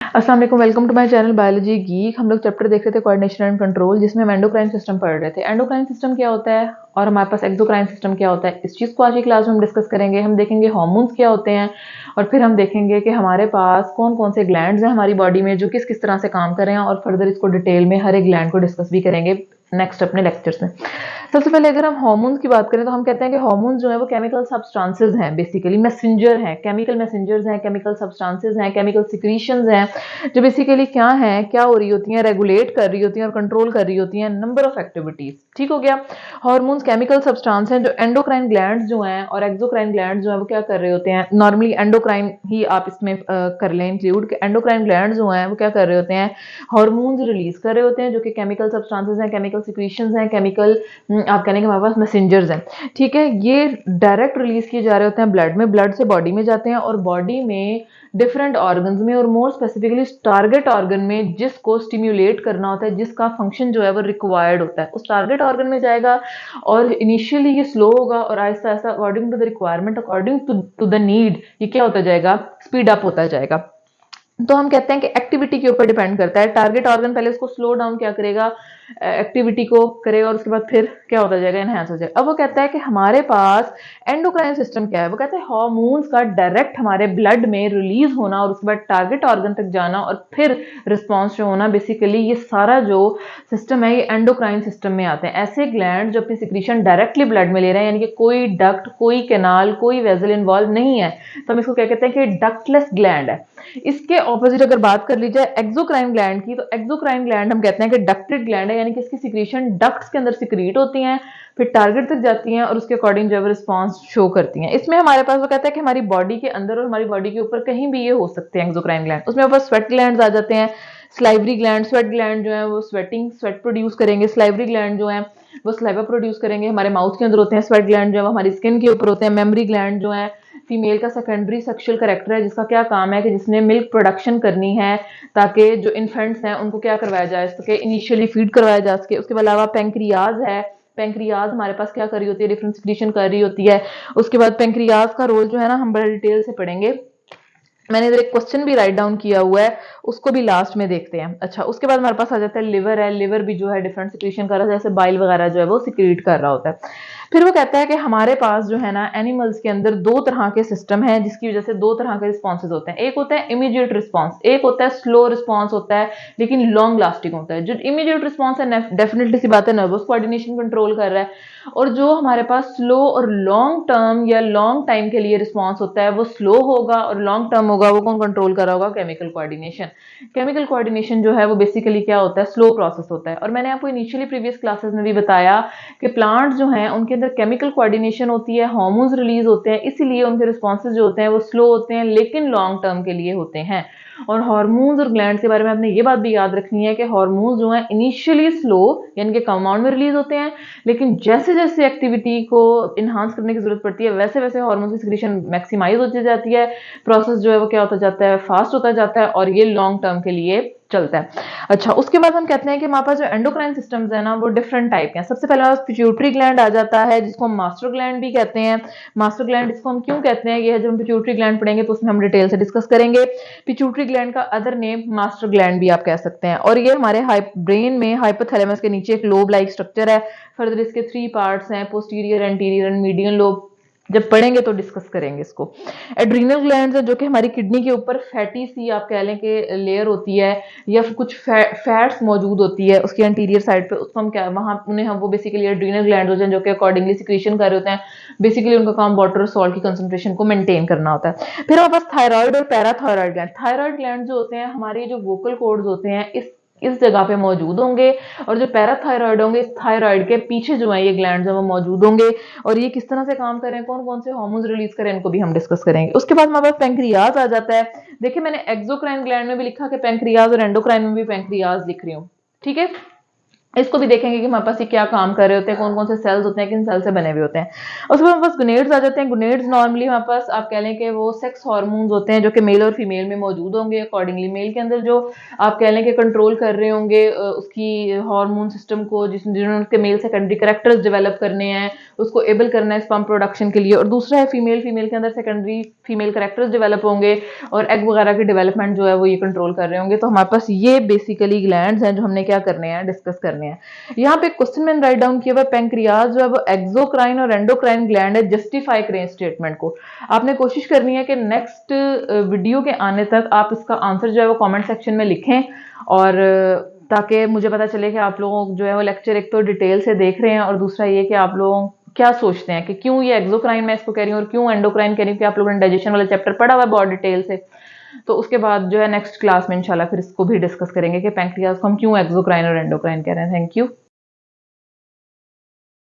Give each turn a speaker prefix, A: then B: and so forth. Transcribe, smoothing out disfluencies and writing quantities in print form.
A: अस्सलाम वालेकुम, welcome to my channel biology geek. हम लोग चैप्टर देख रहे थे कोऑर्डिनेशन एंड कंट्रोल, जिसमें हम एंडोक्राइन सिस्टम पढ़ रहे थे। एंडोक्राइन सिस्टम क्या होता है और हमारे पास एक्सोक्राइन सिस्टम क्या होता है, इस चीज़ को आज की क्लास में हम डिस्कस करेंगे। हम देखेंगे हार्मोन्स क्या होते हैं और फिर हम देखेंगे कि हमारे पास कौन कौन से ग्लैंड्स हैं हमारी बॉडी में जो किस किस तरह से काम कर रहे हैं, और फर्दर इसको डिटेल में हर एक ग्लैंड को डिस्कस भी करेंगे नेक्स्ट अपने लेक्चर्स में। सबसे पहले अगर हम हार्मोन्स की बात करें तो हम कहते हैं कि हार्मोन्स जो है वो केमिकल सब्सटेंसेस हैं, बेसिकली मैसेंजर हैं, केमिकल मैसेंजर्स हैं, केमिकल सब्सटेंसेस हैं, केमिकल सिक्रीशंस हैं, जो बेसिकली क्या हैं, क्या हो रही होती हैं, रेगुलेट कर रही होती हैं और कंट्रोल कर रही होती हैं नंबर ऑफ एक्टिविटीज। ठीक हो गया। हार्मोन्स केमिकल सब्सटेंस हैं जो एंडोक्राइन ग्लैंड्स जो हैं और एक्सोक्राइन ग्लैंड्स जो है वो क्या कर रहे होते हैं। नॉर्मली एंडोक्राइन ही आप इसमें कर लें इंक्लूड, कि एंडोक्राइन ग्लैंड्स जो हैं वो क्या कर रहे होते हैं, हार्मोन्स रिलीज कर रहे होते हैं जो कि केमिकल सब्सटेंसेस हैं, केमिकल सिक्रीशंस हैं, केमिकल आप कहने के हमारे पास मैसेंजर्स हैं। ठीक है, ये डायरेक्ट रिलीज किए जा रहे होते हैं ब्लड में, ब्लड से बॉडी में जाते हैं और बॉडी में डिफरेंट ऑर्गन्स में और मोर स्पेसिफिकली टारगेट ऑर्गन में जिसको स्टिम्युलेट करना होता है, जिसका फंक्शन जो है वो रिक्वायर्ड होता है, उस टारगेट ऑर्गन में जाएगा। और इनिशियली ये स्लो होगा और आहिस्ता आहिस्ता according to the requirement, according to the need, ये क्या होता जाएगा, स्पीड अप होता जाएगा। तो हम कहते हैं कि एक्टिविटी के ऊपर डिपेंड करता है। टारगेट ऑर्गन पहले उसको स्लो डाउन क्या करेगा, एक्टिविटी को करेगा, और उसके बाद फिर क्या होता जाएगा, एनहांस हो जाएगा। अब वो कहता है कि हमारे पास एंडोक्राइन सिस्टम क्या है, वो कहता है हार्मोन्स का डायरेक्ट हमारे ब्लड में रिलीज होना और उसके बाद टारगेट ऑर्गन तक जाना और फिर रिस्पॉन्स जो होना, बेसिकली ये सारा जो सिस्टम है ये एंडोक्राइन सिस्टम में आते हैं। ऐसे ग्लैंड जो अपनी सिक्रीशन डायरेक्टली ब्लड में ले रहे हैं, यानी कि कोई डक्ट, कोई कैनाल, कोई वेजल इन्वॉल्व नहीं है, तो हम इसको क्या कहते हैं कि डक्टलेस ग्लैंड है। इसके ऑपोजिट अगर बात कर ली जाए एक्सोक्राइन ग्लैंड की, तो एक्सोक्राइन ग्लैंड हम कहते हैं कि डक्टेड ग्लैंड है, यानी कि इसकी सिक्रीशन डक्ट्स के अंदर सिक्रीट होती हैं, फिर टारगेट तक जाती हैं और उसके अकॉर्डिंग जो है रिस्पॉन्स शो करती हैं। इसमें हमारे पास वो कहता है कि हमारी बॉडी के अंदर और हमारी बॉडी के ऊपर कहीं भी ये हो सकते हैं एक्सोक्राइन ग्लैंड। उसमें ऊपर स्वेट ग्लैंड्स आ जाते हैं, स्लाइवरी ग्लैंड, स्वेट ग्लैंड जो है वो स्वेट प्रोड्यूस करेंगे, स्लाइवरी ग्लैंड जो है वो स्लाइवा प्रोड्यूस करेंगे, हमारे माउथ के अंदर होते हैं। स्वेट ग्लैंड जो है वो हमारी स्किन के ऊपर होते हैं। मेमरी ग्लैंड जो है फीमेल का सेकेंडरी सेक्सुअल करेक्टर है, जिसका क्या काम है कि जिसने मिल्क प्रोडक्शन करनी है ताकि जो इन्फेंट्स हैं उनको क्या करवाया जाए, सके इनिशियली फीड करवाया जा सके। उसके अलावा पेंक्रियाज है, पेंक्रियाज हमारे पास क्या कर रही होती है, डिफरेंट सिक्रीशन कर रही होती है। उसके बाद पेंक्रियाज का रोल जो है ना हम बड़े डिटेल से पढ़ेंगे। मैंने इधर एक क्वेश्चन भी राइट डाउन किया हुआ है, उसको भी लास्ट में देखते हैं। अच्छा, उसके बाद हमारे पास आ जाता है लिवर है। लिवर भी जो है डिफरेंट सिक्रीशन कर रहा है, जैसे बाइल वगैरह जो है वो सिक्रीट कर रहा होता है। फिर वो कहता है कि हमारे पास जो है ना एनिमल्स के अंदर दो तरह के सिस्टम हैं, जिसकी वजह से दो तरह के रिस्पॉन्सेज होते हैं। एक होता है इमीडिएट रिस्पॉन्स, एक होता है स्लो रिस्पॉन्स होता है लेकिन लॉन्ग लास्टिंग होता है। जो इमीडिएट रिस्पॉन्स है डेफिनेटली सी बात है नर्वस कोऑर्डिनेशन कंट्रोल कर रहा है, और जो हमारे पास स्लो और लॉन्ग टर्म या लॉन्ग टाइम के लिए रिस्पॉन्स होता है वो स्लो होगा और लॉन्ग टर्म होगा, वो कौन कंट्रोल कर रहा होगा, केमिकल कोऑर्डिनेशन। केमिकल कोऑर्डिनेशन जो है वो बेसिकली क्या होता है, स्लो प्रोसेस होता है। और मैंने आपको इनिशियली प्रीवियस क्लासेस में भी बताया कि प्लांट जो हैं उनके अंदर केमिकल कोऑर्डिनेशन होती है, हार्मोन्स रिलीज होते हैं, इसीलिए उनके रिस्पॉन्सेज जो होते हैं वो स्लो होते हैं लेकिन लॉन्ग टर्म के लिए होते हैं। और हार्मोन्स और ग्लैंड्स के बारे में आपने ये बात भी याद रखनी है कि हार्मोन्स जो हैं इनिशियली स्लो यानी कि कंपाउंड में रिलीज होते हैं, लेकिन जैसे जैसे एक्टिविटी को इन्हांस करने की जरूरत पड़ती है वैसे वैसे हार्मोन्स की सिक्रीशन मैक्सिमाइज होती जाती है। प्रोसेस जो है वो क्या होता जाता है, फास्ट होता जाता है, और ये लॉन्ग टर्म के लिए चलता है। अच्छा, उसके बाद हम कहते हैं कि हमारे पास जो एंडोक्राइन सिस्टम्स है ना वो डिफरेंट टाइप के हैं। सबसे पहले पिट्यूटरी ग्लैंड आ जाता है, जिसको हम मास्टर ग्लैंड भी कहते हैं। मास्टर ग्लैंड इसको हम क्यों कहते हैं, ये है जब हम पिट्यूटरी ग्लैंड पढ़ेंगे तो उसमें हम डिटेल से डिस्कस करेंगे। पिट्यूटरी ग्लैंड का अदर नेम मास्टर ग्लैंड भी आप कह सकते हैं, और ये हमारे ब्रेन में हाइपोथैलेमस के नीचे एक लोब लाइक स्ट्रक्चर है। फर्दर इसके 3 पार्ट्स हैं, posterior, anterior and median lobe. जब पढ़ेंगे तो डिस्कस करेंगे इसको। एड्रीनल ग्लैंड्स है जो कि हमारी किडनी के ऊपर फैटी सी आप कह लें कि लेयर होती है, या फिर कुछ फैट्स मौजूद होती है उसकी एंटीरियर साइड पे, उसको हम क्या वहाँ उन्हें हम वो बेसिकली एड्रीनल ग्लैंड होते हैं जो कि अकॉर्डिंगली सिक्रीशन कर रहे होते हैं। बेसिकली उनका काम वाटर और सॉल्ट की कंसंट्रेशन को मेंटेन करना होता है। फिर हमारे पास थायराइड और पैराथायराइड ग्लैंड। थायराइड ग्लैंड जो होते हैं हमारे जो वोकल कॉर्ड्स होते हैं इस जगह पे मौजूद होंगे, और जो पैराथायराइड होंगे इस थायराइड के पीछे जो है ये ग्लैंड्स हैं वो मौजूद होंगे, और ये किस तरह से काम करें, कौन कौन से हार्मोन्स रिलीज करें, इनको भी हम डिस्कस करेंगे। उसके बाद हमारे पास पेंक्रियाज आ जाता है। देखिए मैंने एक्सोक्राइन ग्लैंड में भी लिखा कि पेंक्रियाज, और एंडोक्राइन में भी पेंक्रियाज लिख रही हूँ, ठीक है। इसको भी देखेंगे कि हमारे पास ये क्या काम कर रहे होते हैं, कौन कौन से सेल्स होते हैं, किन सेल से बने हुए होते हैं। उसके बाद हमारे पास गुनेड्स आ जाते हैं। गुनेड्स नॉर्मली हमारे पास आप कह लें कि वो सेक्स हार्मोन्स होते हैं जो कि मेल और फीमेल में मौजूद होंगे। अकॉर्डिंगली मेल के अंदर जो आप कह लें कि कंट्रोल कर रहे होंगे उसकी हार्मोन सिस्टम को, जिन्होंने उसके मेल सेकेंडरी कैरेक्टर्स डेवलप करने हैं, उसको एबल करना है स्पर्म प्रोडक्शन के लिए। और दूसरा है फीमेल, फीमेल के अंदर सेकेंडरी फीमेल कैरेक्टर्स डेवलप होंगे और एग वगैरह की डेवलपमेंट जो है वो ये कंट्रोल कर रहे होंगे। तो हमारे पास ये बेसिकली ग्लैंड्स हैं जो हमने क्या करने हैं, डिस्कस करने हैं। यहाँ पे क्वेश्चन मैंने राइट डाउन किया हुआ पैंक्रियाज जो है वो एक्सोक्राइन और एंडोक्राइन ग्लैंड है। जस्टिफाई करें स्टेटमेंट को। आपने कोशिश करनी है कि नेक्स्ट वीडियो के आने तक आप इसका आंसर जो है वो कमेंट सेक्शन में लिखें, और ताकि मुझे पता चले कि आप लोग जो है वो लेक्चर एक तो डिटेल से देख रहे हैं, और दूसरा ये कि आप लोग क्या सोचते हैं कि क्यों ये एक्सोक्राइन मैं इसको कह रही हूँ और क्यों एंडोक्राइन कह रही हूँ, कि आप लोगों ने डाइजेशन वाला चैप्टर पढ़ा हुआ है बहुत डिटेल से। तो उसके बाद जो है नेक्स्ट क्लास में इंशाल्लाह फिर इसको भी डिस्कस करेंगे कि पैंक्रियाज को हम क्यों एक्सोक्राइन और एंडोक्राइन कह रहे हैं। Thank you.